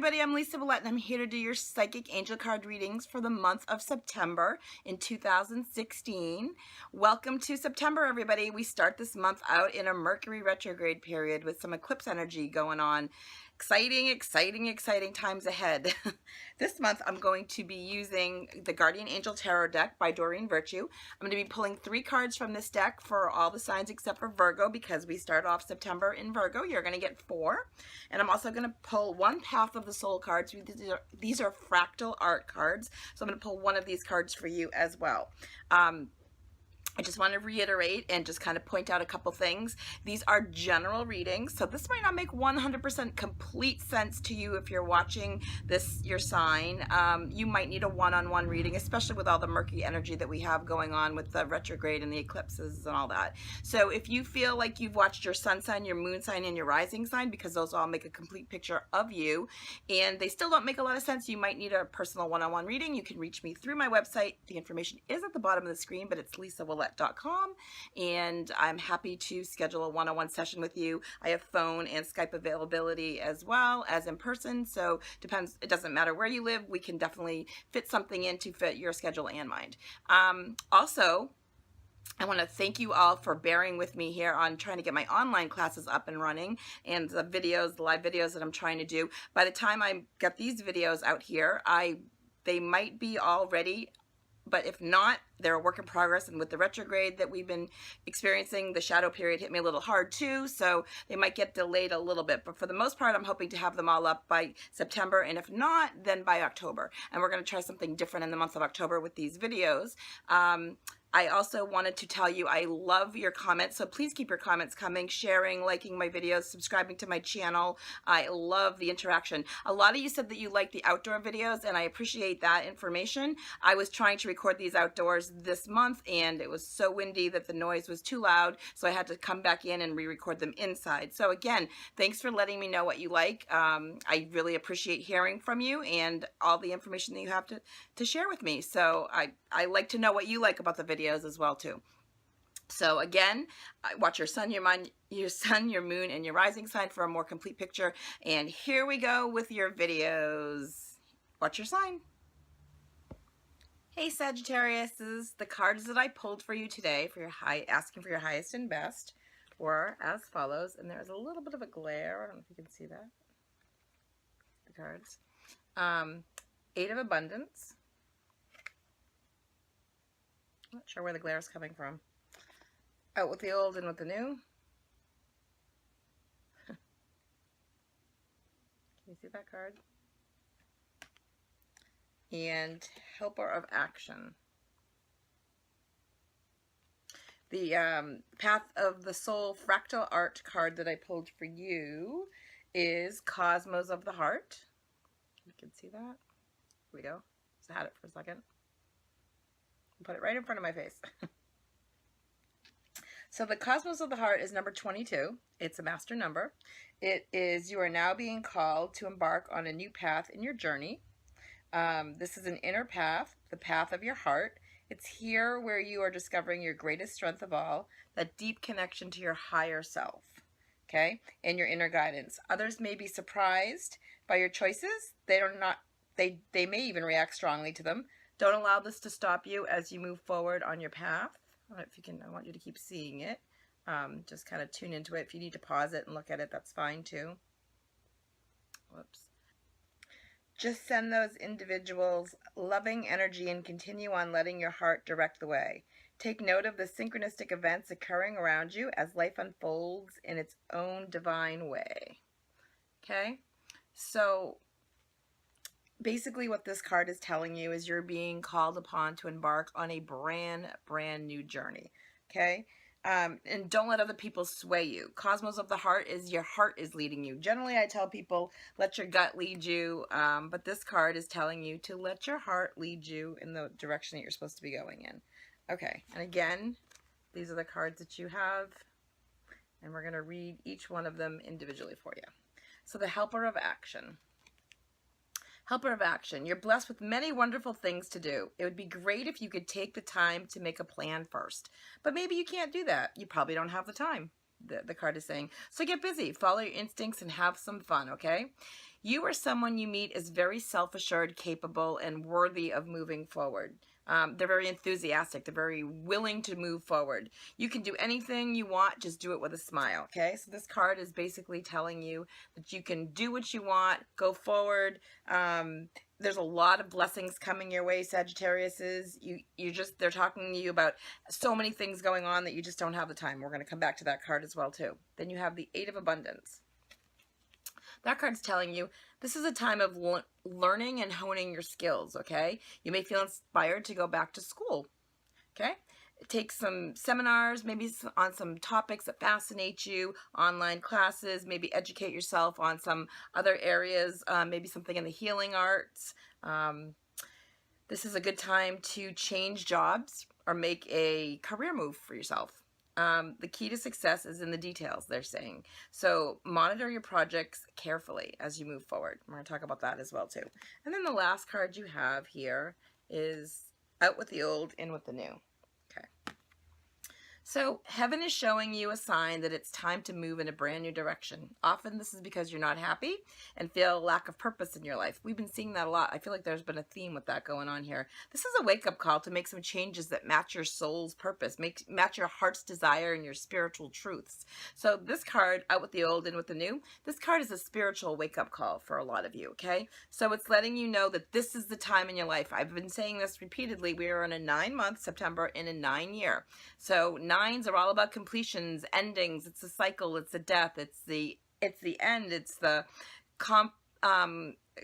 everybody, I'm Lisa Ouellet and I'm here to do your psychic angel card readings for the month of September in 2016. Welcome to September, everybody. We start this month out in a Mercury retrograde period with some eclipse energy going on. Exciting, exciting, exciting times ahead. This month I'm going to be using the Guardian Angel Tarot deck by Doreen Virtue. I'm going to be pulling 3 cards from this deck for all the signs except for Virgo, because we start off September in Virgo. You're going to get 4. And I'm also going to pull one Path of the Soul cards. These are fractal art cards, so I'm going to pull one of these cards for you as well. I just want to reiterate and just kind of point out a couple things. These are general readings, so this might not make 100% complete sense to you if you're watching this, your sign. You might need a one-on-one reading, especially with all the murky energy that we have going on with the retrograde and the eclipses and all that. So if you feel like you've watched your sun sign, your moon sign, and your rising sign, because those all make a complete picture of you, and they still don't make a lot of sense, you might need a personal one-on-one reading. You can reach me through my website. The information is at the bottom of the screen, but it's lisawillet.com, and I'm happy to schedule a one-on-one session with you. I have phone and Skype availability as well as in person, so it doesn't matter where you live. We can definitely fit something in to fit your schedule and mine. Also, I want to thank you all for bearing with me here on trying to get my online classes up and running, and the videos, the live videos that I'm trying to do. By the time I get these videos out here, they might be all ready, but if not, they're a work in progress, and with the retrograde that we've been experiencing, the shadow period hit me a little hard too, so they might get delayed a little bit, but for the most part, I'm hoping to have them all up by September, and if not, then by October. And we're going to try something different in the month of October with these videos. I also wanted to tell you I love your comments, so please keep your comments coming, sharing, liking my videos, subscribing to my channel. I love the interaction. A lot of you said that you like the outdoor videos, and I appreciate that information. I was trying to record these outdoors this month, and it was so windy that the noise was too loud, so I had to come back in and re-record them inside. So again, thanks for letting me know what you like. I really appreciate hearing from you and all the information that you have to share with me. So I like to know what you like about the videos as well too. So again, watch your sun, your moon, and your rising sign for a more complete picture. And here we go with your videos. Watch your sign. Hey Sagittarius, this is the cards that I pulled for you today for your asking for your highest and best were as follows. And there's a little bit of a glare. I don't know if you can see that. The cards. 8 of Abundance. Not sure where the glare is coming from. Out with the old and with the new. Can you see that card? And Helper of Action. The Path of the Soul fractal art card that I pulled for you is Cosmos of the Heart. You can see that. Here we go. Just had it for a second. Put it right in front of my face. So the Cosmos of the Heart is number 22. It's a master number. It is, you are now being called to embark on a new path in your journey. This is an inner path, the path of your heart. It's here where you are discovering your greatest strength of all, that deep connection to your higher self, okay, and your inner guidance. Others may be surprised by your choices. They may even react strongly to them. Don't allow this to stop you as you move forward on your path. I don't know if you can, I want you to keep seeing it. Just kind of tune into it. If you need to pause it and look at it, that's fine too. Whoops. Just send those individuals loving energy and continue on letting your heart direct the way. Take note of the synchronistic events occurring around you as life unfolds in its own divine way. Okay? So basically what this card is telling you is you're being called upon to embark on a brand new journey, okay? And don't let other people sway you. Cosmos of the Heart is your heart is leading you. Generally, I tell people, let your gut lead you, but this card is telling you to let your heart lead you in the direction that you're supposed to be going in. Okay, and again, these are the cards that you have, and we're going to read each one of them individually for you. So the Helper of Action. Helper of Action. You're blessed with many wonderful things to do. It would be great if you could take the time to make a plan first. But maybe you can't do that. You probably don't have the time. the card is saying. So get busy, follow your instincts, and have some fun, okay? You or someone you meet is very self-assured, capable, and worthy of moving forward. They're very enthusiastic. They're very willing to move forward. You can do anything you want, just do it with a smile, okay? So this card is basically telling you that you can do what you want, go forward. There's a lot of blessings coming your way, Sagittariuses. They're talking to you about so many things going on that you just don't have the time. We're going to come back to that card as well, too. Then you have the Eight of Abundance. That card's telling you this is a time of learning and honing your skills, okay? You may feel inspired to go back to school, okay? Take some seminars, maybe on some topics that fascinate you, online classes, maybe educate yourself on some other areas, maybe something in the healing arts. This is a good time to change jobs or make a career move for yourself. The key to success is in the details, they're saying. So monitor your projects carefully as you move forward. We're going to talk about that as well, too. And then the last card you have here is out with the old, in with the new. Okay. So heaven is showing you a sign that it's time to move in a brand new direction. Often this is because you're not happy and feel a lack of purpose in your life. We've been seeing that a lot. I feel like there's been a theme with that going on here. This is a wake-up call to make some changes that match your soul's purpose, match your heart's desire and your spiritual truths. So this card, out with the old, in with the new, this card is a spiritual wake-up call for a lot of you, okay? So it's letting you know that this is the time in your life. I've been saying this repeatedly. We are in a 9-month September in a 9-year. So 9s are all about completions, endings. It's a cycle. It's a death. It's the end. It's the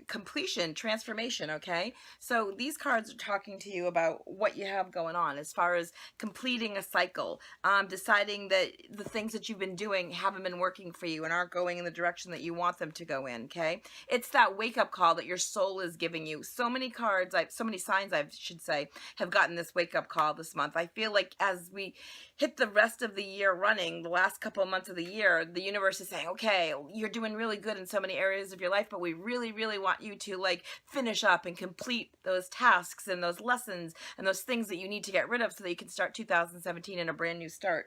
completion, transformation, okay? So these cards are talking to you about what you have going on as far as completing a cycle, deciding that the things that you've been doing haven't been working for you and aren't going in the direction that you want them to go in, okay? It's that wake-up call that your soul is giving you. So many cards, so many signs, I should say, have gotten this wake-up call this month. I feel like as we hit the rest of the year running, the last couple of months of the year, the universe is saying, okay, you're doing really good in so many areas of your life, but we really, really want you to like finish up and complete those tasks and those lessons and those things that you need to get rid of so that you can start 2017 in a brand new start.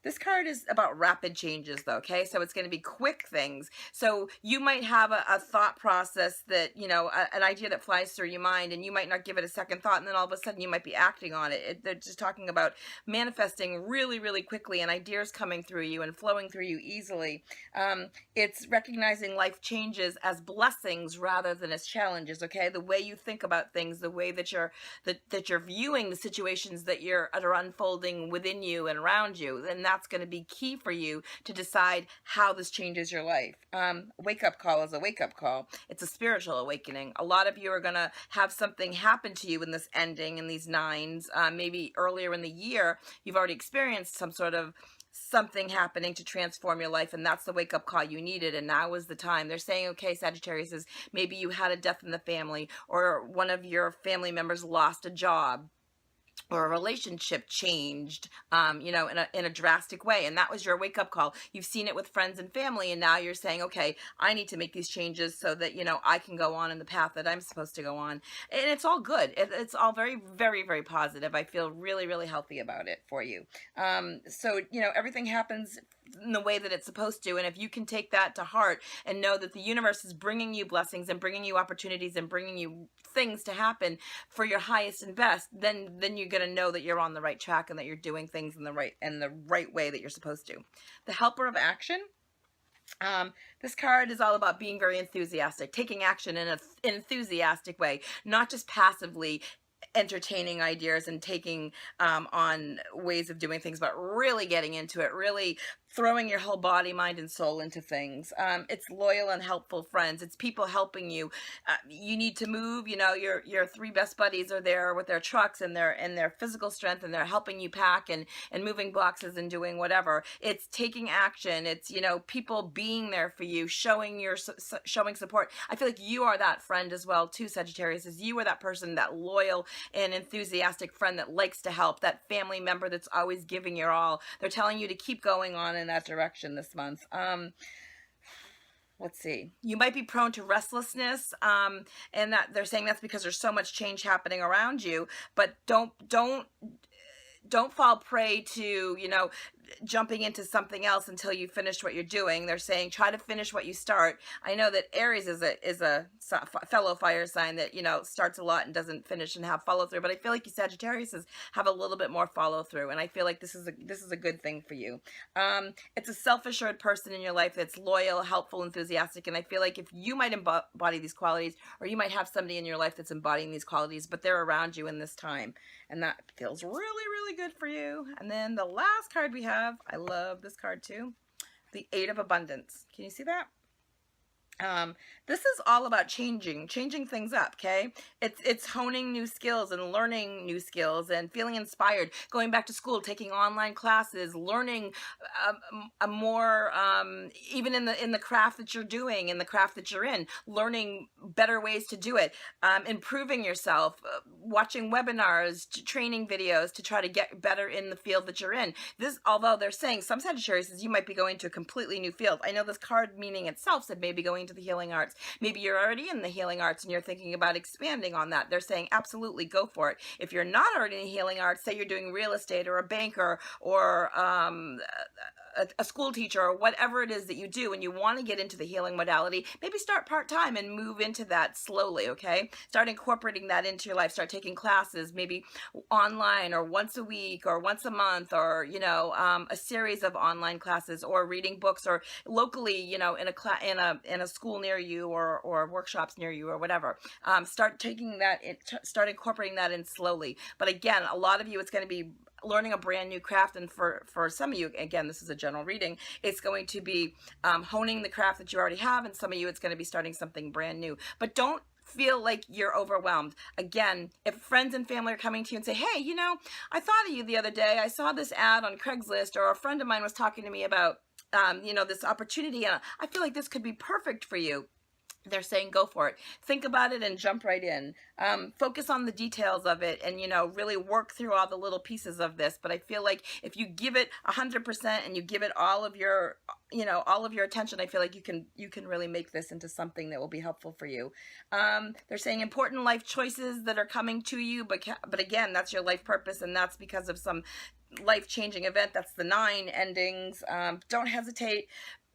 This card is about rapid changes though, okay? So it's going to be quick things. So you might have a thought process that, you know, an idea that flies through your mind and you might not give it a second thought and then all of a sudden you might be acting on it. They're just talking about manifesting really, really quickly and ideas coming through you and flowing through you easily. It's recognizing life changes as blessings rather than as challenges, okay? The way you think about things, the way that you're viewing the situations that are unfolding within you and around you, then that's going to be key for you to decide how this changes your life. Wake-up call is a wake-up call. It's a spiritual awakening. A lot of you are going to have something happen to you in this ending, in these 9s. Maybe earlier in the year, you've already experienced some sort of something happening to transform your life, and that's the wake-up call you needed, and now is the time. They're saying, okay, Sagittarius, is maybe you had a death in the family, or one of your family members lost a job, or a relationship changed, you know, in a drastic way, and that was your wake-up call. You've seen it with friends and family, and now you're saying, okay, I need to make these changes so that, you know, I can go on in the path that I'm supposed to go on. And it's all good. It's all very, very, very positive. I feel really, really healthy about it for you. So, you know, everything happens in the way that it's supposed to, and if you can take that to heart and know that the universe is bringing you blessings and bringing you opportunities and bringing you things to happen for your highest and best, then you're going to know that you're on the right track and that you're doing things in the right way that you're supposed to. The Helper of Action. This card is all about being very enthusiastic, taking action in an enthusiastic way, not just passively entertaining ideas and taking on ways of doing things, but really getting into it, really throwing your whole body, mind, and soul into things. It's loyal and helpful friends. It's people helping you. You need to move. You know, your 3 best buddies are there with their trucks and their physical strength, and they're helping you pack and moving boxes and doing whatever. It's taking action. It's, you know, people being there for you, showing support. I feel like you are that friend as well too, Sagittarius. Is you are that person, that loyal and enthusiastic friend that likes to help, that family member that's always giving your all. They're telling you to keep going on in that direction this month. Let's see. You might be prone to restlessness, and that they're saying that's because there's so much change happening around you, but don't fall prey to, you know, jumping into something else until you finish what you're doing. They're saying try to finish what you start. I know that Aries is a fellow fire sign that, you know, starts a lot and doesn't finish and have follow through, but I feel like you Sagittarius have a little bit more follow through, and I feel like this is a good thing for you. It's a self-assured person in your life that's loyal, helpful, enthusiastic, and I feel like if you might embody these qualities, or you might have somebody in your life that's embodying these qualities, but they're around you in this time, and that feels really, really good for you. And then the last card we have, I love this card too, the Eight of Abundance. Can you see that? This is all about changing things up, okay? It's honing new skills and learning new skills and feeling inspired, going back to school, taking online classes, learning a more, even in the craft that you're doing, in the craft that you're in, learning better ways to do it, improving yourself, watching webinars, training videos to try to get better in the field that you're in. This, although they're saying some Sagittarius, you might be going to a completely new field. I know this card meaning itself said maybe going to the healing arts. Maybe you're already in the healing arts and you're thinking about expanding on that. They're saying absolutely go for it. If you're not already in the healing arts, say you're doing real estate or a banker or a school teacher or whatever it is that you do and you want to get into the healing modality, maybe start part-time and move into that slowly, okay? Start incorporating that into your life. Start taking classes, maybe online or once a week or once a month, or, you know, a series of online classes, or reading books, or locally, you know, in a school near you, or workshops near you, or whatever. Start taking that, start incorporating that in slowly. But again, a lot of you, it's going to be learning a brand new craft, and for some of you, again, this is a general reading, it's going to be honing the craft that you already have, and some of you, it's going to be starting something brand new. But don't feel like you're overwhelmed. Again, if friends and family are coming to you and say, hey, you know, I thought of you the other day, I saw this ad on Craigslist, or a friend of mine was talking to me about you know, this opportunity, and I feel like this could be perfect for you. They're saying go for it. Think about it and jump right in. Focus on the details of it, and, you know, really work through all the little pieces of this. But I feel like if you give it 100% and you give it all of your, you know, all of your attention, I feel like you can really make this into something that will be helpful for you. They're saying important life choices that are coming to you, but again, that's your life purpose, and that's because of some life-changing event. That's the 9 endings. Don't hesitate.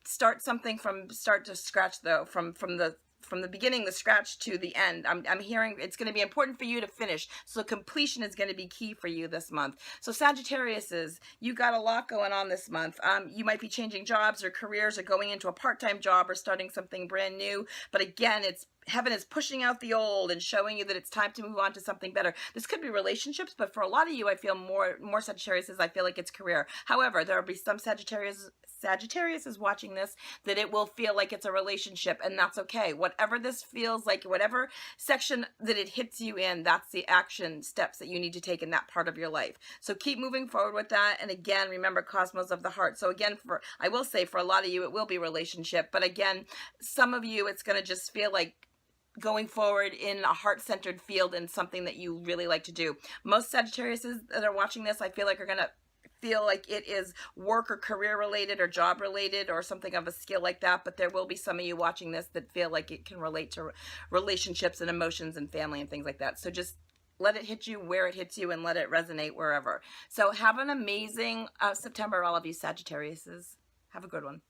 Start something from start to scratch, though, from the beginning, the scratch to the end. I'm hearing it's going to be important for you to finish. So completion is going to be key for you this month. So Sagittariuses, you got a lot going on this month. You might be changing jobs or careers, or going into a part-time job, or starting something brand new. But again, heaven is pushing out the old and showing you that it's time to move on to something better. This could be relationships, but for a lot of you, I feel more Sagittarius, I feel like it's career. However, there will be some Sagittarius is watching this that it will feel like it's a relationship, and that's okay. Whatever this feels like, whatever section that it hits you in, that's the action steps that you need to take in that part of your life. So keep moving forward with that. And again, remember, cosmos of the heart. So again, I will say for a lot of you, it will be relationship, but again, some of you, it's going to just feel like going forward in a heart-centered field and something that you really like to do. Most Sagittariuses that are watching this, I feel like, are going to feel like it is work or career related or job related or something of a skill like that, but there will be some of you watching this that feel like it can relate to relationships and emotions and family and things like that. So just let it hit you where it hits you, and let it resonate wherever. So have an amazing September, all of you Sagittariuses. Have a good one.